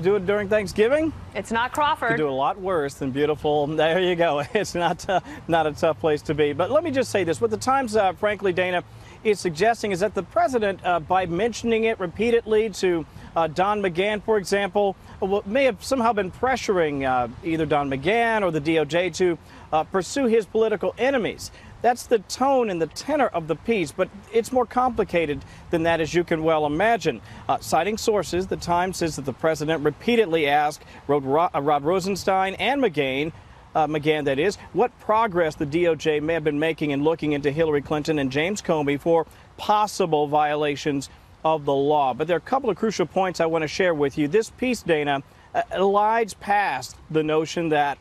Do it during Thanksgiving? It's not Crawford. You do a lot worse than beautiful. There you go. It's not a tough place to be. But let me just say this. What the Times, frankly, Dana, is suggesting is that the president, by mentioning it repeatedly to Don McGahn, for example, may have somehow been pressuring either Don McGahn or the DOJ to pursue his political enemies. That's the tone and the tenor of the piece, but it's more complicated than that, as you can well imagine. Citing sources, the Times says that the president repeatedly asked Rod Rosenstein and McGahn, that is, what progress the DOJ may have been making in looking into Hillary Clinton and James Comey for possible violations of the law. But there are a couple of crucial points I want to share with you. This piece, Dana, elides past the notion that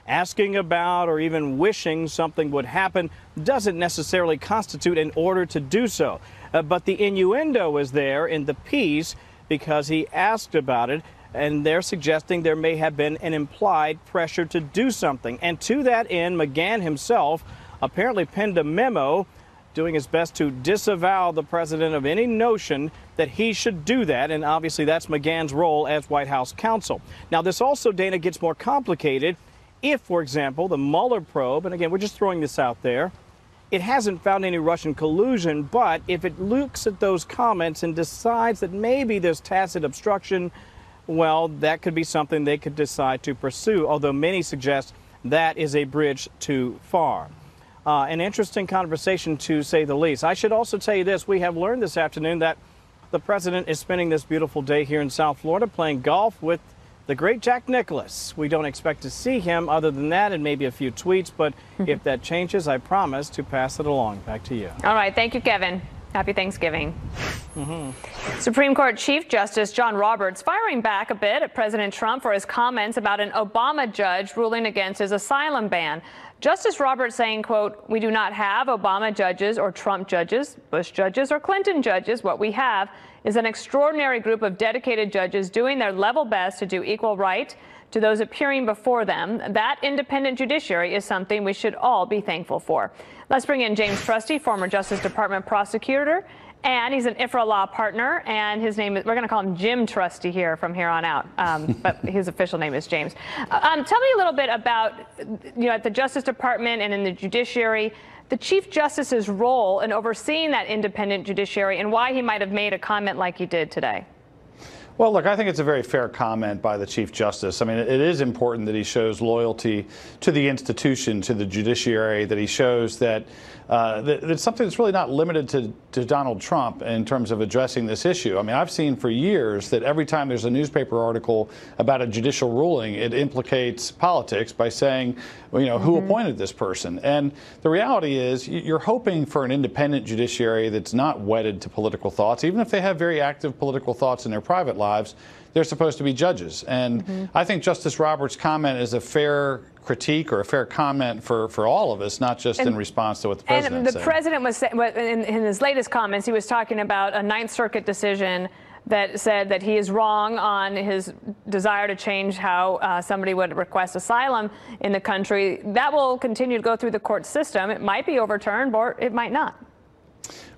asking about or even wishing something would happen doesn't necessarily constitute an order to do so. But the innuendo is there in the piece because he asked about it, and they're suggesting there may have been an implied pressure to do something. And to that end, McGahn himself apparently penned a memo doing his best to disavow the president of any notion that he should do that. And obviously that's McGahn's role as White House counsel. Now, this also, Dana, gets more complicated if, for example, the Mueller probe, and again, we're just throwing this out there, it hasn't found any Russian collusion, but if it looks at those comments and decides that maybe there's tacit obstruction, well, that could be something they could decide to pursue, although many suggest that is a bridge too far. An interesting conversation, to say the least. I should also tell you this. We have learned this afternoon that the president is spending this beautiful day here in South Florida playing golf with the great Jack Nicklaus. We don't expect to see him other than that and maybe a few tweets, but if that changes, I promise to pass it along. Back to you. All right. Thank you, Kevin. Happy Thanksgiving. Supreme Court Chief Justice John Roberts firing back a bit at President Trump for his comments about an Obama judge ruling against his asylum ban. Justice Roberts saying, quote, "We do not have Obama judges or Trump judges, Bush judges or Clinton judges. What we have is an extraordinary group of dedicated judges doing their level best to do equal right to those appearing before them. That independent judiciary is something we should all be thankful for." Let's bring in James Trusty, former Justice Department prosecutor, and he's an IFRA law partner, and his name is, we're going to call him Jim Trusty here from here on out, but his official name is James. Tell me a little bit about, at the Justice Department and in the judiciary, the Chief Justice's role in overseeing that independent judiciary and why he might have made a comment like he did today. Well, look, I think it's a very fair comment by the Chief Justice. I mean, it is important that he shows loyalty to the institution, to the judiciary, that he shows that it's something that's really not limited to Donald Trump in terms of addressing this issue. I mean, I've seen for years that every time there's a newspaper article about a judicial ruling, it implicates politics by saying, who appointed this person. And the reality is you're hoping for an independent judiciary that's not wedded to political thoughts. Even if they have very active political thoughts in their private lives, they're supposed to be judges. And I think Justice Roberts' comment is a fair critique or a fair comment for all of us, not just in response to what the president said. And the president was saying, in his latest comments, he was talking about a Ninth Circuit decision that said that he is wrong on his desire to change how somebody would request asylum in the country. That will continue to go through the court system. It might be overturned, or it might not.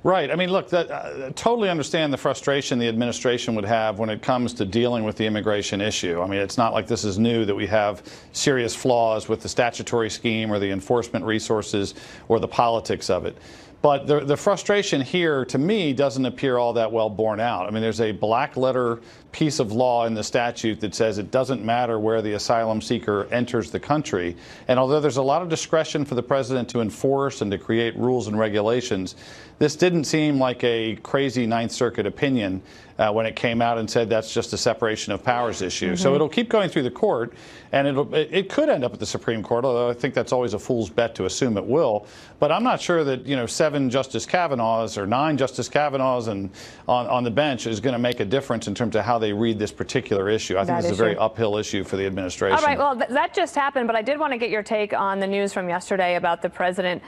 Right. I mean, look, I totally understand the frustration the administration would have when it comes to dealing with the immigration issue. I mean, it's not like this is new that we have serious flaws with the statutory scheme or the enforcement resources or the politics of it. But the frustration here, to me, doesn't appear all that well borne out. I mean, there's a black letter piece of law in the statute that says it doesn't matter where the asylum seeker enters the country. And although there's a lot of discretion for the president to enforce and to create rules and regulations, this didn't seem like a crazy Ninth Circuit opinion when it came out and said that's just a separation of powers issue. So it'll keep going through the court, and it could end up at the Supreme Court, although I think that's always a fool's bet to assume it will. But I'm not sure that 7 Justice Kavanaughs or 9 Justice Kavanaughs and on the bench is going to make a difference in terms of how they read this particular issue. I think this is a very uphill issue for the administration. All right, well, that just happened, but I did want to get your take on the news from yesterday about the president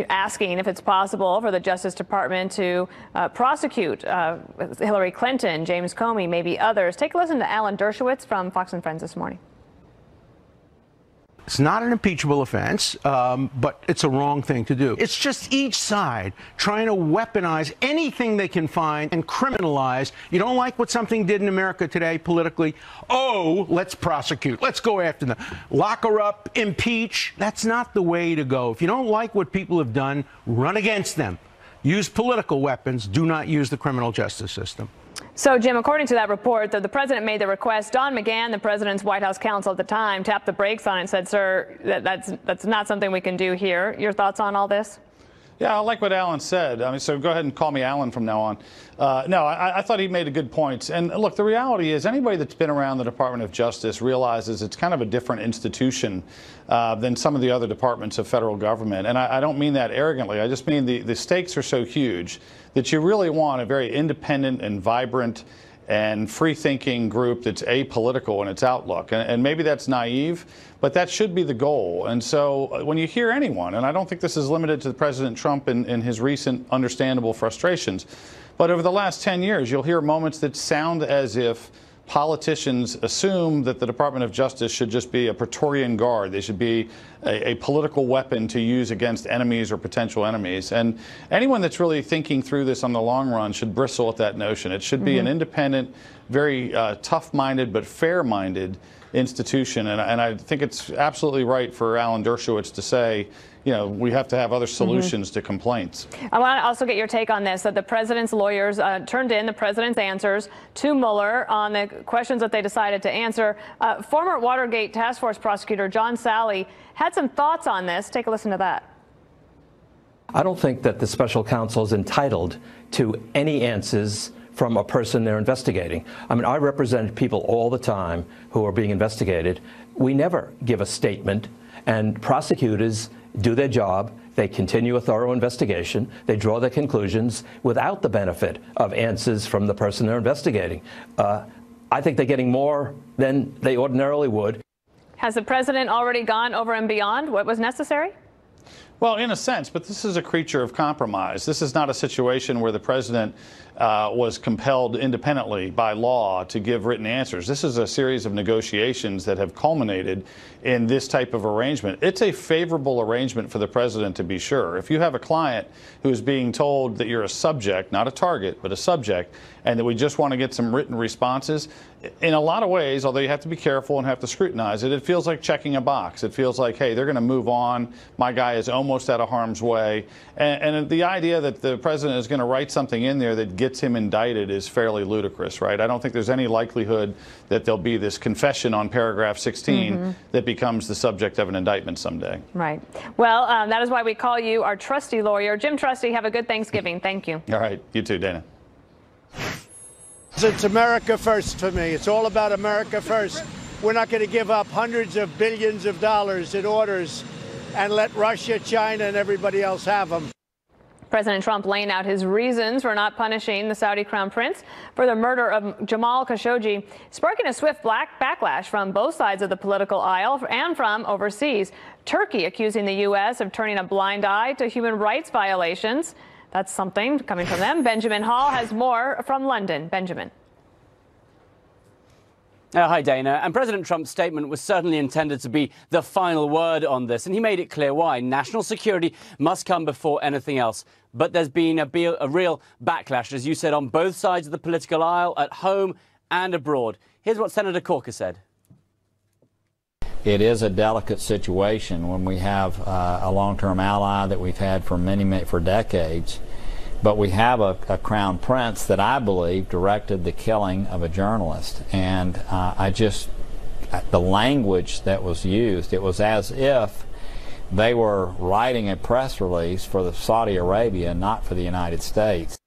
asking if it's possible for the Justice Department to prosecute Hillary Clinton, James Comey, maybe others. Take a listen to Alan Dershowitz from Fox & Friends this morning. It's not an impeachable offense, but it's a wrong thing to do. It's just each side trying to weaponize anything they can find and criminalize. You don't like what something did in America today politically? Oh, let's prosecute. Let's go after them. Lock her up, impeach. That's not the way to go. If you don't like what people have done, run against them. Use political weapons. Do not use the criminal justice system. So, Jim, according to that report, the president made the request. Don McGahn, the president's White House counsel at the time, tapped the brakes on it and said, sir, that's not something we can do here. Your thoughts on all this? Yeah, I like what Alan said. I mean, so go ahead and call me Alan from now on. No, I thought he made a good point. And look, the reality is anybody that's been around the Department of Justice realizes it's kind of a different institution than some of the other departments of federal government. And I don't mean that arrogantly. I just mean the stakes are so huge that you really want a very independent and vibrant and free-thinking group that's apolitical in its outlook. And maybe that's naive, but that should be the goal. And so when you hear anyone, and I don't think this is limited to President Trump in his recent understandable frustrations, but over the last 10 years, you'll hear moments that sound as if politicians assume that the Department of Justice should just be a Praetorian Guard. They should be a political weapon to use against enemies or potential enemies. And anyone that's really thinking through this on the long run should bristle at that notion. It should be an independent, very tough-minded but fair-minded institution. And I think it's absolutely right for Alan Dershowitz to say, you know, we have to have other solutions to complaints. I want to also get your take on this, that the president's lawyers turned in the president's answers to Mueller on the questions that they decided to answer. Former Watergate task force prosecutor John Sally had some thoughts on this. Take a listen to that. I don't think that the special counsel is entitled to any answers from a person they're investigating. I mean, I represent people all the time who are being investigated. We never give a statement, and prosecutors do their job. They continue a thorough investigation. They draw their conclusions without the benefit of answers from the person they're investigating. I think they're getting more than they ordinarily would. Has the president already gone over and beyond what was necessary? Well, in a sense, but this is a creature of compromise. This is not a situation where the president was compelled independently by law to give written answers. This is a series of negotiations that have culminated in this type of arrangement. It's a favorable arrangement for the president, to be sure. If you have a client who is being told that you're a subject, not a target, but a subject, and that we just want to get some written responses, in a lot of ways, although you have to be careful and have to scrutinize it, it feels like checking a box. It feels like, hey, they're going to move on. My guy is almost out of harm's way. And the idea that the president is going to write something in there that gets him indicted is fairly ludicrous, right? I don't think there's any likelihood that there'll be this confession on paragraph 16 that becomes the subject of an indictment someday. Right. Well, that is why we call you our trusty lawyer. Jim Trusty, have a good Thanksgiving. Thank you. All right. You too, Dana. It's America first for me. It's all about America first. We're not going to give up hundreds of billions of dollars in orders and let Russia, China, and everybody else have them. President Trump laying out his reasons for not punishing the Saudi crown prince for the murder of Jamal Khashoggi, sparking a swift backlash from both sides of the political aisle and from overseas. Turkey accusing the U.S. of turning a blind eye to human rights violations. That's something coming from them. Benjamin Hall has more from London. Benjamin. Hi, Dana. And President Trump's statement was certainly intended to be the final word on this, and he made it clear why. National security must come before anything else. But there's been a real backlash, as you said, on both sides of the political aisle, at home and abroad. Here's what Senator Corker said. It is a delicate situation when we have a long-term ally that we've had for for decades, but we have a crown prince that I believe directed the killing of a journalist. And the language that was used, it was as if they were writing a press release for Saudi Arabia, not for the United States.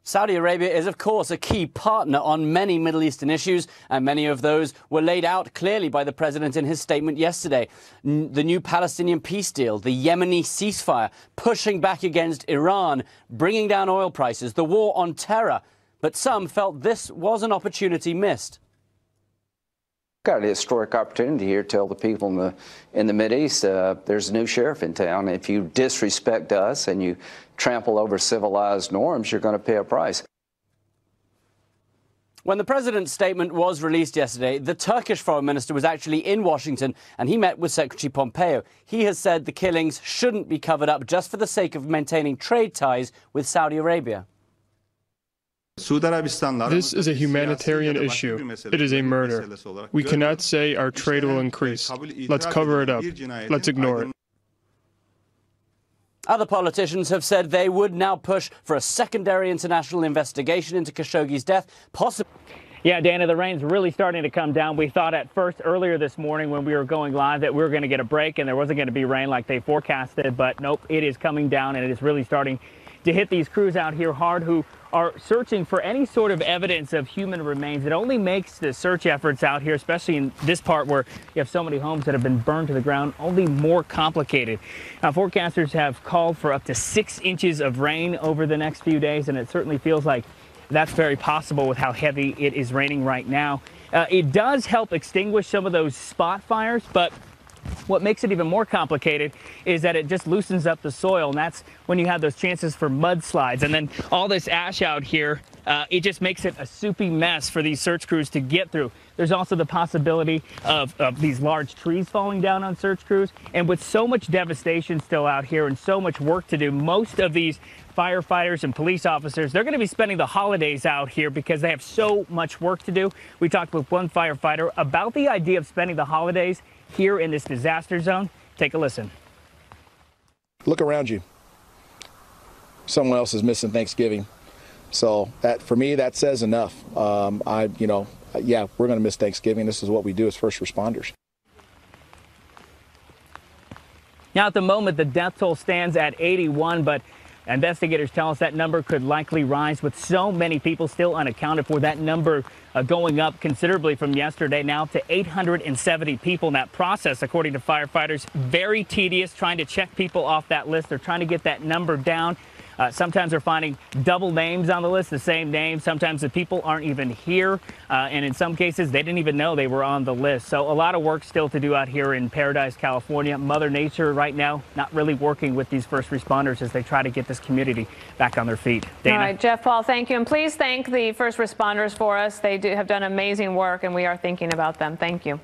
Saudi Arabia is, of course, a key partner on many Middle Eastern issues, and many of those were laid out clearly by the president in his statement yesterday. The new Palestinian peace deal, the Yemeni ceasefire, pushing back against Iran, bringing down oil prices, the war on terror. But some felt this was an opportunity missed. Got a historic opportunity here to tell the people in the Mideast there's a new sheriff in town. If you disrespect us and you trample over civilized norms, you're going to pay a price. When the president's statement was released yesterday, the Turkish foreign minister was actually in Washington and he met with Secretary Pompeo. He has said the killings shouldn't be covered up just for the sake of maintaining trade ties with Saudi Arabia. This is a humanitarian issue. It is a murder. We cannot say our trade will increase. Let's cover it up. Let's ignore it. Other politicians have said they would now push for a secondary international investigation into Khashoggi's death, possibly. Yeah, Dana, the rain's really starting to come down. We thought at first earlier this morning when we were going live that we were going to get a break and there wasn't going to be rain like they forecasted, but nope, it is coming down and it is really starting to hit these crews out here hard who are searching for any sort of evidence of human remains. It only makes the search efforts out here, especially in this part where you have so many homes that have been burned to the ground, only more complicated. Now, forecasters have called for up to 6 inches of rain over the next few days, and it certainly feels like that's very possible with how heavy it is raining right now. It does help extinguish some of those spot fires, but what makes it even more complicated is that it just loosens up the soil, and that's when you have those chances for mudslides. And then all this ash out here, it just makes it a soupy mess for these search crews to get through. There's also the possibility of these large trees falling down on search crews. And with so much devastation still out here and so much work to do, most of these firefighters and police officers, they're going to be spending the holidays out here because they have so much work to do. We talked with one firefighter about the idea of spending the holidays here in this disaster zone. Take a listen. Look around you. Someone else is missing Thanksgiving. So that, for me, that says enough. Yeah, we're going to miss Thanksgiving. This is what we do as first responders. Now, at the moment, the death toll stands at 81, but investigators tell us that number could likely rise with so many people still unaccounted for. That number going up considerably from yesterday, now to 870 people in that process, according to firefighters. Very tedious trying to check people off that list. They're trying to get that number down. Sometimes they're finding double names on the list, the same name. Sometimes the people aren't even here. And in some cases, they didn't even know they were on the list. So a lot of work still to do out here in Paradise, California. Mother Nature right now not really working with these first responders as they try to get this community back on their feet. Dana? All right, Jeff, Paul, thank you. And please thank the first responders for us. They have done amazing work, and we are thinking about them. Thank you.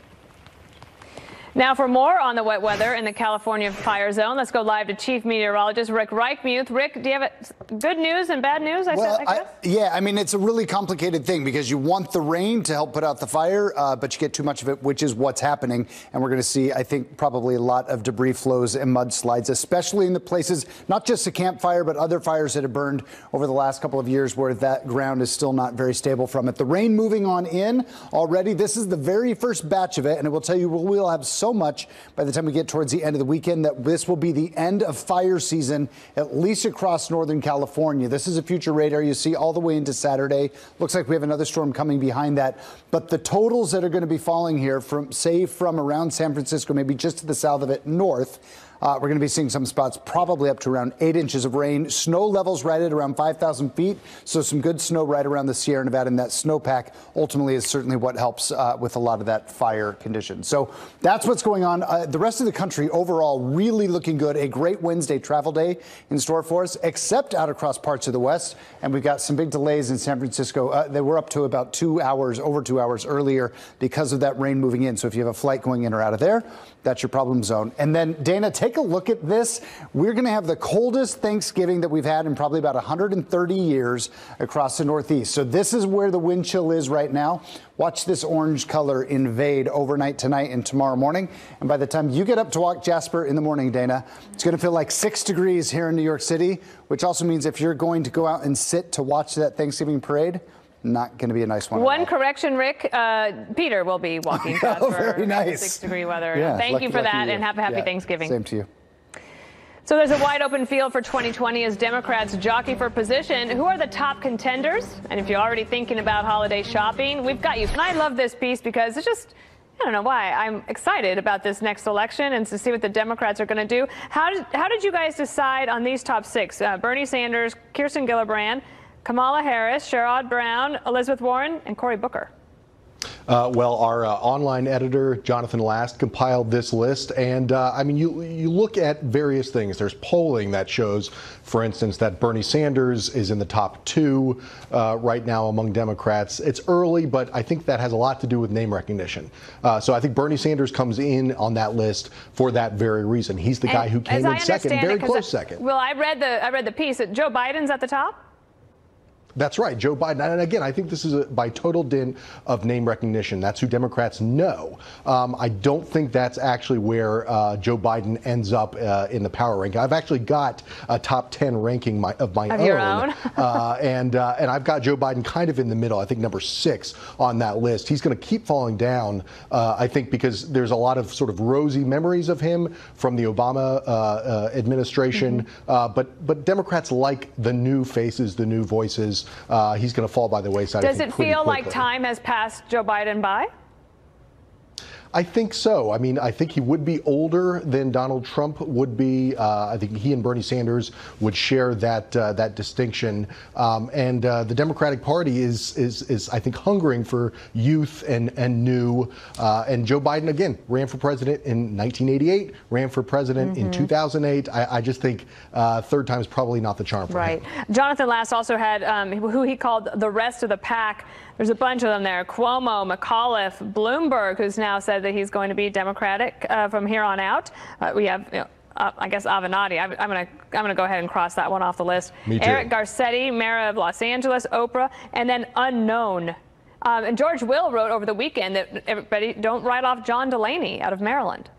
Now, for more on the wet weather in the California fire zone, let's go live to Chief Meteorologist Rick Reichmuth. Rick, do you have good news and bad news? Yeah, I mean, it's a really complicated thing because you want the rain to help put out the fire, but you get too much of it, which is what's happening. And we're going to see, I think, probably a lot of debris flows and mudslides, especially in the places, not just a campfire, but other fires that have burned over the last couple of years where that ground is still not very stable from it. The rain moving on in already. This is the very first batch of it, and it will tell you we'll have so much by the time we get towards the end of the weekend that this will be the end of fire season, at least across Northern California. This is a future radar you see all the way into Saturday. Looks like we have another storm coming behind that. But the totals that are going to be falling here from around San Francisco, maybe just to the south of it, north, we're going to be seeing some spots probably up to around 8 inches of rain. Snow levels right at around 5,000 feet. So some good snow right around the Sierra Nevada, and that snowpack ultimately is certainly what helps with a lot of that fire condition. So that's what's going on. The rest of the country overall really looking good. A great Wednesday travel day in store for us, except out across parts of the West. And we've got some big delays in San Francisco. They were up to about 2 hours, over 2 hours earlier because of that rain moving in. So if you have a flight going in or out of there, that's your problem zone. And then, Dana, take a look at this. We're going to have the coldest Thanksgiving that we've had in probably about 130 years across the Northeast. So this is where the wind chill is right now. Watch this orange color invade overnight tonight and tomorrow morning. And by the time you get up to walk Jasper in the morning, Dana, it's going to feel like 6 degrees here in New York City, which also means if you're going to go out and sit to watch that Thanksgiving parade, not going to be a nice one. One correction, Rick. Peter will be walking Jasper. Very nice. 6-degree weather. Yeah, Thank you for that, and have a happy Thanksgiving. Same to you. So there's a wide open field for 2020 as Democrats jockey for position. Who are the top contenders? And if you're already thinking about holiday shopping, we've got you. And I love this piece because it's just, I don't know why, I'm excited about this next election and to see what the Democrats are going to do. How did you guys decide on these top 6? Bernie Sanders, Kirsten Gillibrand, Kamala Harris, Sherrod Brown, Elizabeth Warren, and Cory Booker. Well, our online editor, Jonathan Last, compiled this list. And I mean, you look at various things. There's polling that shows, for instance, that Bernie Sanders is in the top 2 right now among Democrats. It's early, but I think that has a lot to do with name recognition. So I think Bernie Sanders comes in on that list for that very reason. He's the guy who came in second, very close second. Well, I read the piece. Joe Biden's at the top? That's right, Joe Biden. And again, I think this is by total dint of name recognition. That's who Democrats know. I don't think that's actually where Joe Biden ends up in the power ranking. I've actually got a top 10 ranking of my own. Your own? And I've got Joe Biden kind of in the middle, I think number 6 on that list. He's going to keep falling down, I think, because there's a lot of sort of rosy memories of him from the Obama administration. But Democrats like the new faces, the new voices. He's going to fall by the wayside. Does it feel like time has passed Joe Biden by? I think so. I mean, I think he would be older than Donald Trump would be. I think he and Bernie Sanders would share that distinction. And the Democratic Party is I think hungering for youth and new. And Joe Biden again ran for president in 1988, ran for president in 2008. I just think third time is probably not the charm for him. Jonathan Last also had who he called the rest of the pack. There's a bunch of them there. Cuomo, McAuliffe, Bloomberg, who's now said that he's going to be Democratic from here on out. We have, I guess, Avenatti. I'm gonna go ahead and cross that one off the list. Me too. Eric Garcetti, mayor of Los Angeles, Oprah, and then unknown. And George Will wrote over the weekend that everybody don't write off John Delaney out of Maryland.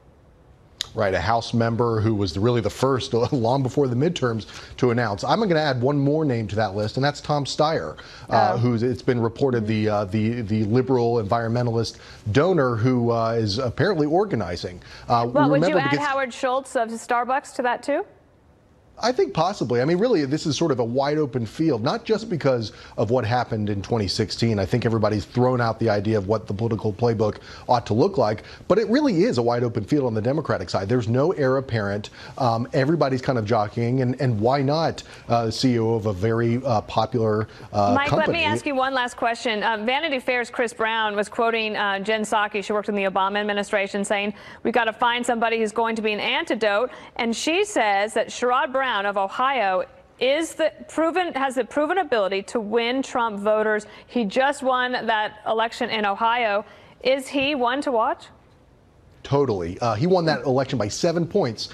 Right, a House member who was really the first, long before the midterms, to announce. I'm going to add one more name to that list, and that's Tom Steyer, who's, it's been reported, the liberal environmentalist donor who is apparently organizing. Well, would you add Howard Schultz of Starbucks to that too? I think possibly. I mean, really, this is sort of a wide open field, not just because of what happened in 2016. I think everybody's thrown out the idea of what the political playbook ought to look like, but it really is a wide open field on the Democratic side. There's no heir apparent. Everybody's kind of jockeying, and why not CEO of a very popular Mike, company? let me ask you one last question. Vanity Fair's Chris Brown was quoting Jen Psaki. She worked in the Obama administration, saying, we've got to find somebody who's going to be an antidote. And she says that Sherrod Brown of Ohio has the proven ability to win Trump voters. He just won that election in Ohio. Is he one to watch? Totally. He won that election by 7 points.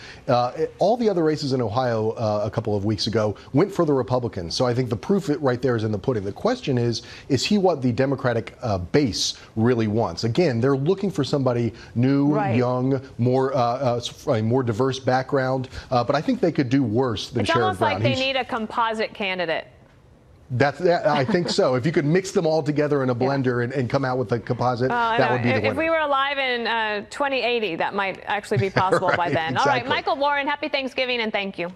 All the other races in Ohio a couple of weeks ago went for the Republicans. So I think the proof right there is in the pudding. The question is he what the Democratic base really wants? Again, they're looking for somebody new, young, more a more diverse background. But I think they could do worse than Sherrod Brown. It's almost like they need a composite candidate. I think so. If you could mix them all together in a blender and come out with a composite, that would be the winner. If we were alive in 2080, that might actually be possible by then. Exactly. All right, Michael Warren, happy Thanksgiving and thank you.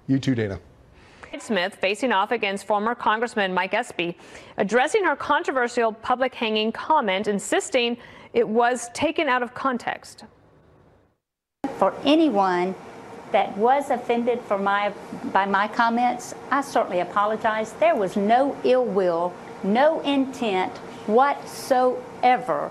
You too, Dana. Smith facing off against former Congressman Mike Espy, addressing her controversial public hanging comment, insisting it was taken out of context. For anyone that was offended by my comments, I certainly apologize. There was no ill will, no intent whatsoever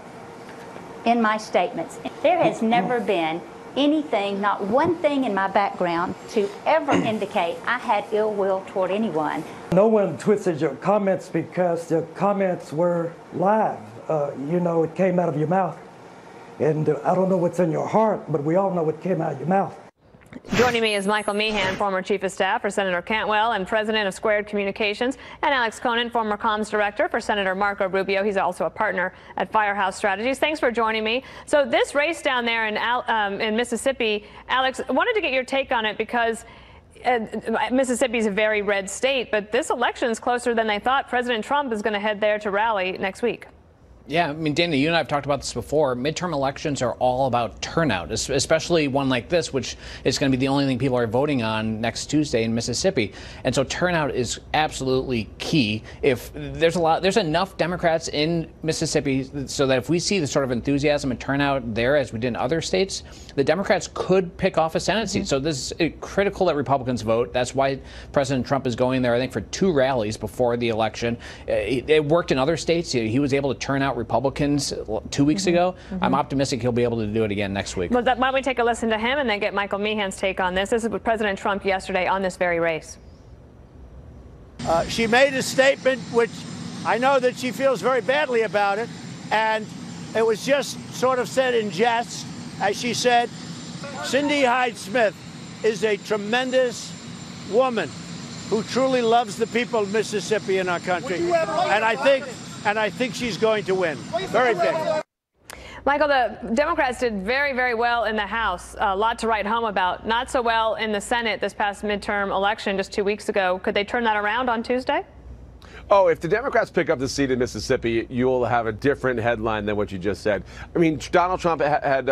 in my statements. There has never been anything, not one thing in my background to ever indicate I had ill will toward anyone. No one twisted your comments because the comments were live. You know, it came out of your mouth. And I don't know what's in your heart, but we all know what came out of your mouth. Joining me is Michael Meehan, former Chief of Staff for Senator Cantwell and President of Squared Communications, and Alex Conant, former Comms Director for Senator Marco Rubio. He's also a partner at Firehouse Strategies. Thanks for joining me. So this race down there in Mississippi, Alex, I wanted to get your take on it because Mississippi is a very red state, but this election is closer than they thought. President Trump is going to head there to rally next week. Yeah, I mean, Dana, you and I have talked about this before. Midterm elections are all about turnout, especially one like this, which is going to be the only thing people are voting on next Tuesday in Mississippi. And so turnout is absolutely key. If there's enough Democrats in Mississippi so that if we see the sort of enthusiasm and turnout there as we did in other states, the Democrats could pick off a Senate seat. So this is critical that Republicans vote. That's why President Trump is going there, I think, for 2 rallies before the election. It worked in other states. He was able to turn out out Republicans 2 weeks ago. I'm optimistic he'll be able to do it again next week. Well, why don't we take a listen to him and then get Michael Meehan's take on this? This is with President Trump yesterday on this very race. She made a statement which I know that she feels very badly about it, and it was just sort of said in jest, as she said, Cindy Hyde-Smith is a tremendous woman who truly loves the people of Mississippi and our country. And I think she's going to win. Very big. Michael, the Democrats did very, very well in the House. A lot to write home about. Not so well in the Senate this past midterm election just 2 weeks ago. Could they turn that around on Tuesday? Oh, if the Democrats pick up the seat in Mississippi, you'll have a different headline than what you just said. I mean, Donald Trump had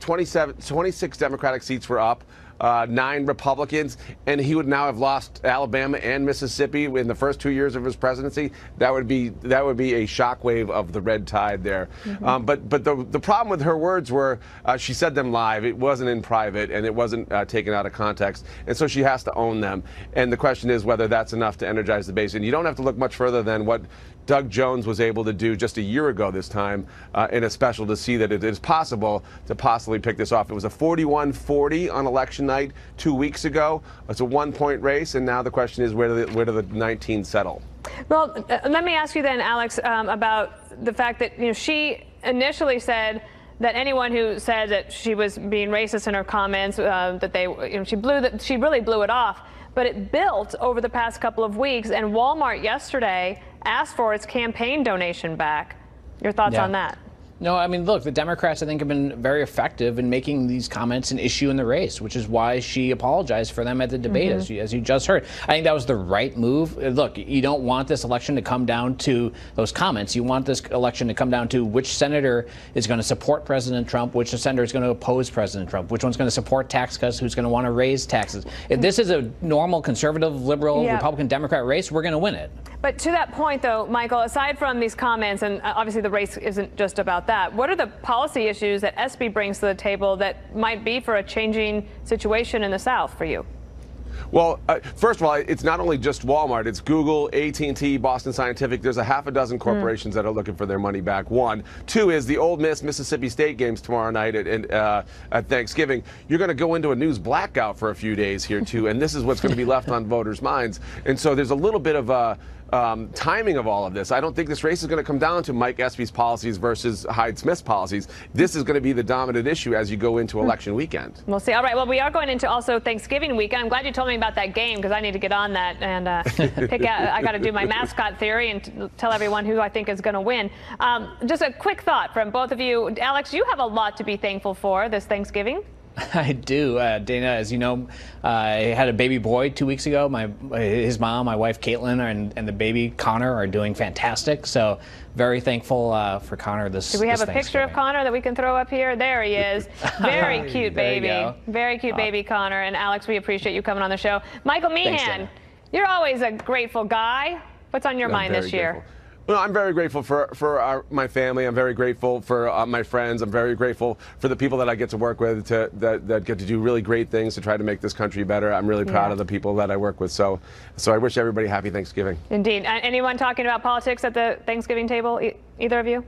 26 Democratic seats were up. 9 Republicans, and he would now have lost Alabama and Mississippi in the first 2 years of his presidency. That would be a shockwave of the red tide there. But the problem with her words were she said them live. It wasn't in private, and it wasn't taken out of context, and so she has to own them. And the question is whether that's enough to energize the base. And you don't have to look much further than what Doug Jones was able to do just a year ago this time in a special to see that it is possible to possibly pick this off. It was a 41-40 on election night 2 weeks ago. It's a 1-point race, and now the question is where do the 19 settle? Well, let me ask you then, Alex, about the fact that she initially said that anyone who said that she was being racist in her comments, that she really blew it off. But it built over the past couple of weeks, and Walmart yesterday asked for its campaign donation back. Your thoughts on that? No, I mean, look, the Democrats, I think, have been very effective in making these comments an issue in the race, which is why she apologized for them at the debate, as you just heard. I think that was the right move. Look, you don't want this election to come down to those comments. You want this election to come down to which senator is going to support President Trump, which senator is going to oppose President Trump, which one's going to support tax cuts, who's going to want to raise taxes. If this is a normal conservative, liberal, Republican, Democrat race, we're going to win it. But to that point, though, Michael, aside from these comments, and obviously the race isn't just about that, what are the policy issues that SB brings to the table that might be for a changing situation in the South for you? Well, first of all, it's not only just Walmart. It's Google, AT&T, Boston Scientific. There's a half a dozen corporations that are looking for their money back. 1. 2 is the Ole Miss Mississippi State games tomorrow night at Thanksgiving. You're going to go into a news blackout for a few days here, too, and this is what's going to be left on voters' minds. And so there's a little bit of timing of all of this. I don't think this race is going to come down to Mike Espy's policies versus Hyde-Smith's policies. This is going to be the dominant issue as you go into election weekend. We'll see. All right. Well, we are going into also Thanksgiving weekend. I'm glad you told me about that game because I need to get on that and pick out. I got to do my mascot theory and tell everyone who I think is going to win. Just a quick thought from both of you. Alex, you have a lot to be thankful for this Thanksgiving. I do. Dana, as you know, I had a baby boy 2 weeks ago. His mom, my wife Caitlin, and the baby Connor are doing fantastic. So very thankful for Connor this Do we have a picture of Connor that we can throw up here? There he is. Very cute baby. Very cute baby Connor. And Alex, we appreciate you coming on the show. Michael Meehan, you're always a grateful guy. What's on your mind this year? Grateful. Well, I'm very grateful for my family. I'm very grateful for my friends. I'm very grateful for the people that I get to work with that get to do really great things to try to make this country better. I'm really proud of the people that I work with. So I wish everybody happy Thanksgiving. Indeed. Anyone talking about politics at the Thanksgiving table? Either of you?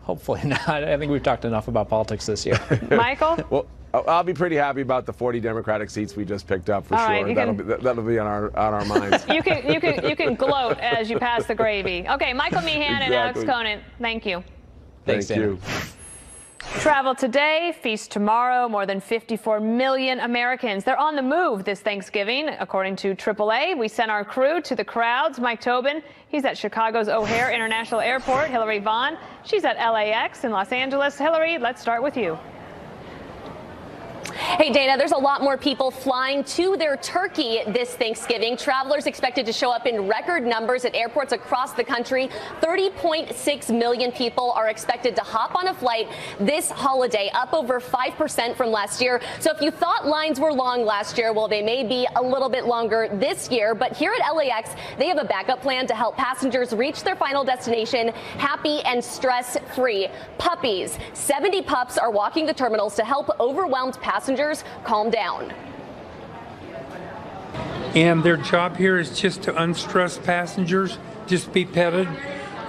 Hopefully not. I think we've talked enough about politics this year. Michael? Well, I'll be pretty happy about the 40 Democratic seats we just picked up for sure. Right, that'll be on our minds. You can gloat as you pass the gravy. Okay, Michael Meehan and Alex Conant, thank you. Thank you. Travel today, feast tomorrow. More than 54 million Americans. They're on the move this Thanksgiving. According to AAA, we sent our crew to the crowds. Mike Tobin, he's at Chicago's O'Hare International Airport. Hillary Vaughn, she's at LAX in Los Angeles. Hillary, let's start with you. Hey, Dana, there's a lot more people flying to their turkey this Thanksgiving. Travelers expected to show up in record numbers at airports across the country. 30.6 million people are expected to hop on a flight this holiday, up over 5% from last year. So if you thought lines were long last year, well, they may be a little bit longer this year. But here at LAX, they have a backup plan to help passengers reach their final destination happy and stress-free. Puppies. 70 pups are walking the terminals to help overwhelmed passengers calm down. And their job here is just to unstress passengers, just be petted,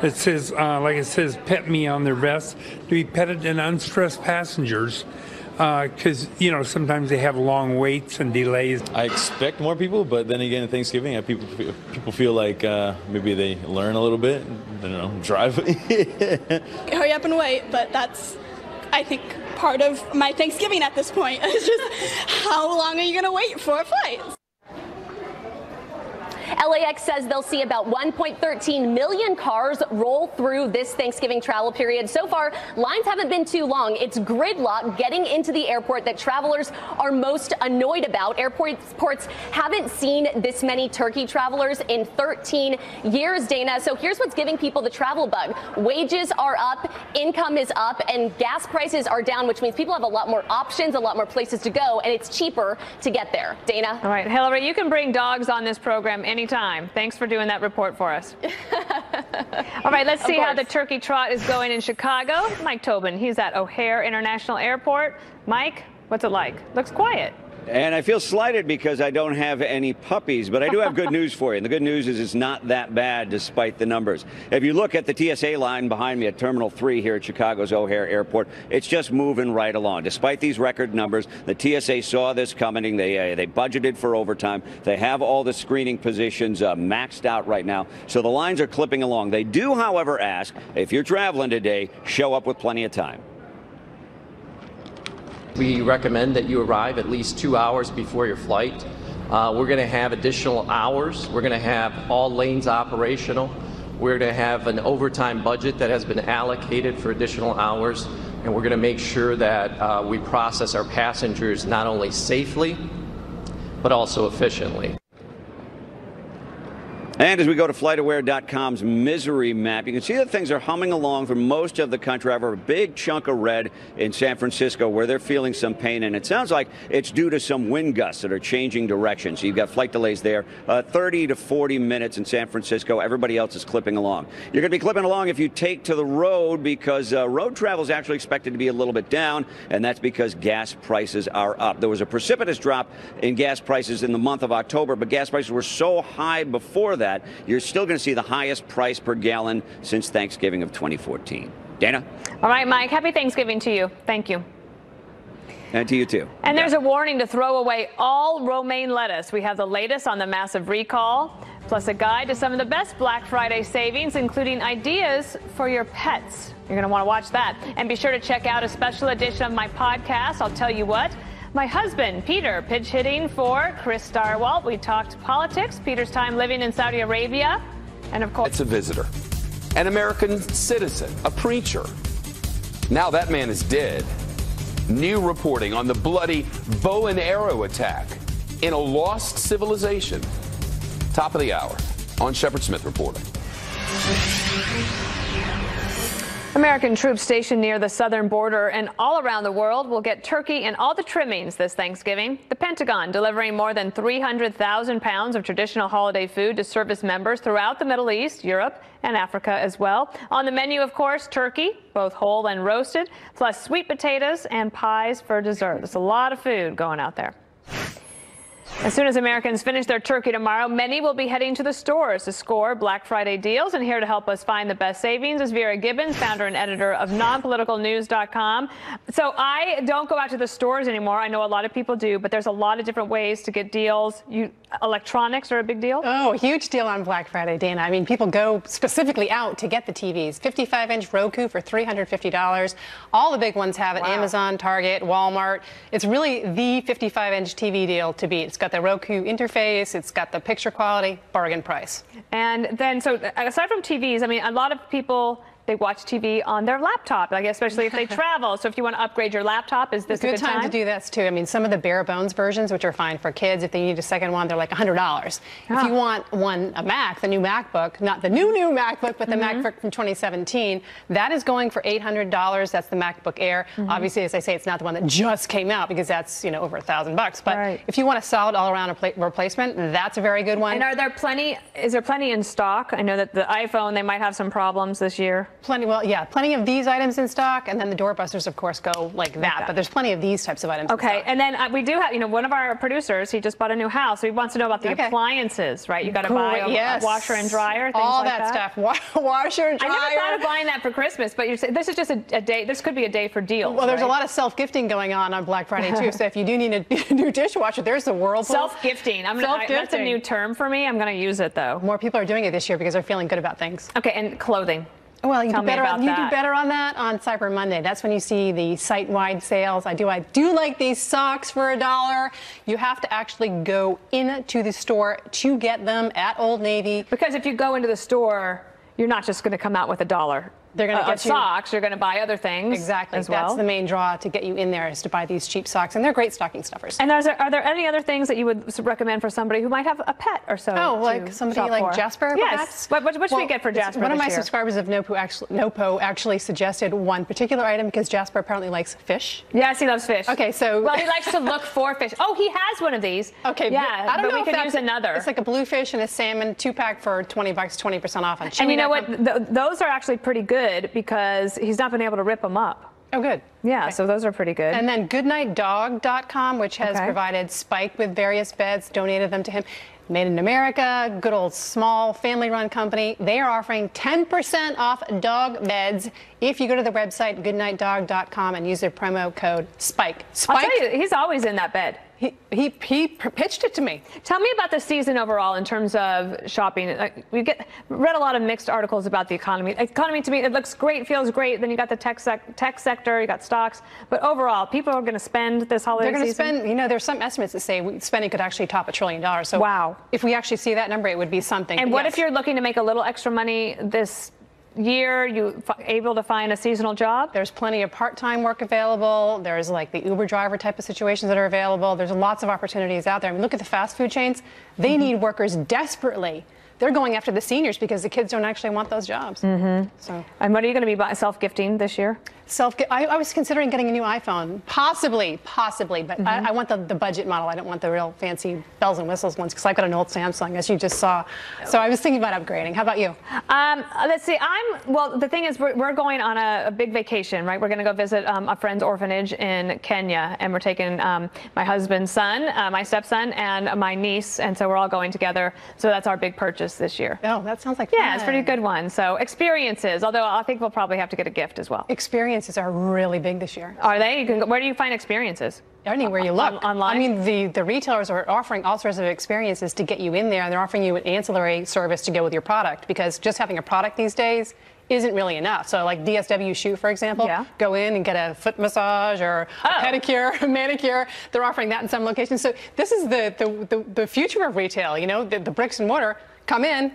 that says, like it says, pet me on their vest, to be petted and unstressed passengers. Because, you know, sometimes they have long waits and delays. I expect more people, but then again, at Thanksgiving, people feel like maybe they learn a little bit, I don't know, drive. Hurry up and wait, but that's, I think, part of my Thanksgiving at this point. It's just, how long are you going to wait for a flight? LAX says they'll see about 1.13 million cars roll through this Thanksgiving travel period. So far, lines haven't been too long. It's gridlock getting into the airport that travelers are most annoyed about. Airports haven't seen this many turkey travelers in 13 years, Dana. So here's what's giving people the travel bug. Wages are up, income is up, and gas prices are down, which means people have a lot more options, a lot more places to go, and it's cheaper to get there. Dana? All right, Hillary, you can bring dogs on this program anytime. Thanks for doing that report for us. All right, let's see how the turkey trot is going in Chicago. Mike Tobin, he's at O'Hare International Airport. Mike, what's it like? Looks quiet. And I feel slighted because I don't have any puppies, but I do have good news for you. And the good news is it's not that bad despite the numbers. If you look at the TSA line behind me at Terminal 3 here at Chicago's O'Hare Airport, it's just moving right along. Despite these record numbers, the TSA saw this coming. They budgeted for overtime. They have all the screening positions maxed out right now. So the lines are clipping along. They do, however, ask, if you're traveling today, show up with plenty of time. We recommend that you arrive at least 2 hours before your flight. We're going to have additional hours. We're going to have all lanes operational. We're going to have an overtime budget that has been allocated for additional hours. And we're going to make sure that we process our passengers not only safely, but also efficiently. And as we go to FlightAware.com's misery map, you can see that things are humming along for most of the country. I have a big chunk of red in San Francisco where they're feeling some pain, and it sounds like it's due to some wind gusts that are changing direction. So you've got flight delays there, 30 to 40 minutes in San Francisco. Everybody else is clipping along. You're going to be clipping along if you take to the road because road travel is actually expected to be a little bit down, and that's because gas prices are up. There was a precipitous drop in gas prices in the month of October, but gas prices were so high before that, you're still going to see the highest price per gallon since Thanksgiving of 2014. Dana? All right, Mike. Happy Thanksgiving to you. Thank you. And to you, too. And there's a warning to throw away all romaine lettuce. We have the latest on the massive recall, plus a guide to some of the best Black Friday savings, including ideas for your pets. You're going to want to watch that. And be sure to check out a special edition of my podcast, I'll Tell You What. My husband, Peter, pitch hitting for Chris Starwalt. We talked politics, Peter's time living in Saudi Arabia, and of course... It's a visitor, an American citizen, a preacher. Now that man is dead. New reporting on the bloody bow and arrow attack in a lost civilization. Top of the hour on Shepard Smith reporting. American troops stationed near the southern border and all around the world will get turkey and all the trimmings this Thanksgiving. The Pentagon delivering more than 300,000 pounds of traditional holiday food to service members throughout the Middle East, Europe, and Africa as well. On the menu, of course, turkey, both whole and roasted, plus sweet potatoes and pies for dessert. There's a lot of food going out there. As soon as Americans finish their turkey tomorrow, many will be heading to the stores to score Black Friday deals. And here to help us find the best savings is Vera Gibbons, founder and editor of nonpoliticalnews.com. So I don't go out to the stores anymore. I know a lot of people do, but there's a lot of different ways to get deals. Electronics are a big deal? Oh, huge deal on Black Friday, Dana. I mean, people go specifically out to get the TVs. 55-inch Roku for $350. All the big ones have it. Wow. Amazon, Target, Walmart. It's really the 55-inch TV deal to beat. It's got the Roku interface. It's got the picture quality, bargain price. And then, so aside from TVs, I mean, a lot of people, they watch TV on their laptop, I guess, especially if they travel. So if you want to upgrade your laptop, is this a good time to do that too? I mean, some of the bare bones versions, which are fine for kids, if they need a second one, they're like $100. If you want a Mac, the new MacBook, not the new MacBook, but the MacBook from 2017, that is going for $800. That's the MacBook Air. Obviously, as I say, it's not the one that just came out because that's, you know, over $1,000. But if you want a solid all-around replacement, that's a very good one. And are there plenty? Is there plenty in stock? I know that the iPhone, they might have some problems this year. plenty. Well, yeah, plenty of these items in stock, and then the doorbusters, of course, go like that. But there's plenty of these types of items. Okay, and then we do have, one of our producers. He just bought a new house, so he wants to know about the appliances. Right, you got to buy a washer and dryer, things all like that stuff. Washer and dryer. I never thought of buying that for Christmas, but you're saying this is just a day. This could be a day for deals. Well, there's a lot of self-gifting going on Black Friday too. So if you do need a new dishwasher, there's the Whirlpool. Self-gifting. That's a new term for me. I'm going to use it though. More people are doing it this year because they're feeling good about things. Okay, and clothing. Well, you do better on that on Cyber Monday. That's when you see the site-wide sales. I do like these socks for $1. You have to actually go into the store to get them at Old Navy. Because if you go into the store, you're not just going to come out with $1. They're going to get socks. You're going to buy other things. Exactly. As well. That's the main draw to get you in there, is to buy these cheap socks, and they're great stocking stuffers. And are there any other things that you would recommend for somebody who might have a pet or so? Oh, like somebody like Jasper? Yes. What should we get for Jasper? One of my year? subscribers of NoPo actually suggested one particular item because Jasper apparently likes fish. Yes, he loves fish. Okay, so he likes to look for fish. Oh, he has one of these. Okay, yeah, I don't know we could use another. It's like a bluefish and a salmon 2-pack for $20, 20% off on Chewy. And you know what? Those are actually pretty good because he's not been able to rip them up. Oh, good. Yeah, so those are pretty good. And then goodnightdog.com, which has provided Spike with various beds, donated them to him. Made in America, good old small family-run company. They are offering 10% off dog beds if you go to the website goodnightdog.com and use their promo code SPIKE. I'll tell you, he's always in that bed. He pitched it to me. Tell me about the season overall in terms of shopping. Read a lot of mixed articles about the economy. Economy to me, it looks great, feels great. Then you got the tech sector, you got stocks. But overall, people are going to spend this holiday season. They're going to spend, there's some estimates that say spending could actually top $1 trillion. So wow. If we actually see that number, it would be something. And what if you're looking to make a little extra money this year, you able to find a seasonal job? There's plenty of part-time work available. There's like the Uber driver type of situations that are available. There's lots of opportunities out there. I mean, look at the fast food chains. They need workers desperately. They're going after the seniors because the kids don't actually want those jobs. So, and what are you going to be self-gifting this year? I was considering getting a new iPhone, possibly, but I want the budget model. I don't want the real fancy bells and whistles ones because I've got an old Samsung, as you just saw. So I was thinking about upgrading. How about you? Let's see. Well, the thing is, we're going on a big vacation, right? We're going to go visit a friend's orphanage in Kenya, and we're taking my husband's son, my stepson, and my niece, and so we're all going together. So that's our big purchase this year. Oh, that sounds like fun. Yeah, it's a pretty good one. So experiences, although I think we'll probably have to get a gift as well. Experiences are really big this year. Are they? Where do you find experiences? Anywhere you look. Online? I mean, the retailers are offering all sorts of experiences to get you in there, and they're offering you an ancillary service to go with your product, because just having a product these days isn't really enough. So like DSW Shoe, for example, go in and get a foot massage or a pedicure, a manicure. They're offering that in some locations. So this is the future of retail, the bricks and mortar. Come in,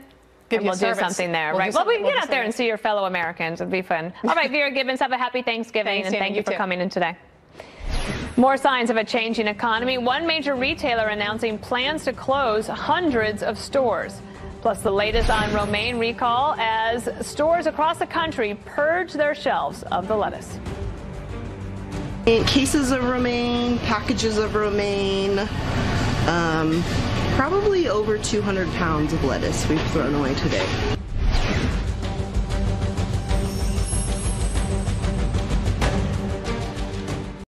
give you we'll do something there, right? Well, we can get out there and see your fellow Americans. It'd be fun. All right, Vera Gibbons, have a happy Thanksgiving, and thank you for coming in today. More signs of a changing economy. One major retailer announcing plans to close hundreds of stores. Plus the latest on romaine recall as stores across the country purge their shelves of the lettuce. Cases of romaine, packages of romaine, probably over 200 pounds of lettuce we've thrown away today.